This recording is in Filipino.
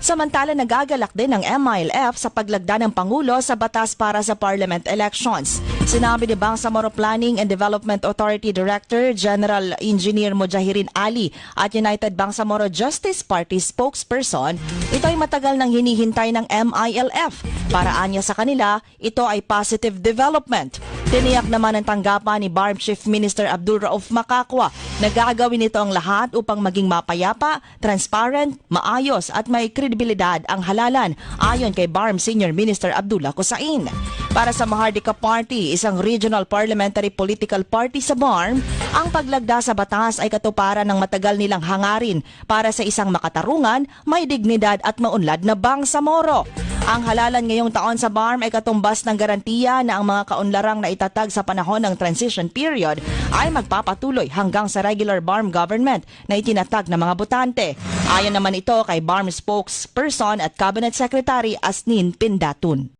Samantala nagagalak din ng MILF sa paglagda ng Pangulo sa batas para sa parliament elections. Sinabi ni Bangsamoro Planning and Development Authority Director General Engineer Mujahirin Ali at United Bangsamoro Justice Party spokesperson, ito ay matagal nang hinihintay ng MILF. Para anya sa kanila, ito ay positive development. Tiniyak naman ang tanggapan ni BARM Chief Minister Abdul Rauf Makakwa na gagawin nito ang lahat upang maging mapayapa, transparent, maayos at may kredibilidad ang halalan ayon kay BARM Senior Minister Abdullah Kusain. Para sa Mahardika Party, isang regional parliamentary political party sa BARM, ang paglagda sa batas ay katuparan ng matagal nilang hangarin para sa isang makatarungan, may dignidad at maunlad na Bangsamoro. Ang halalan ngayong taon sa BARM ay katumbas ng garantiya na ang mga kaunlarang na itatag sa panahon ng transition period ay magpapatuloy hanggang sa regular BARM government na itinatag ng mga botante. Ayon naman ito kay BARM spokesperson at Cabinet Secretary Asnin Pindatun.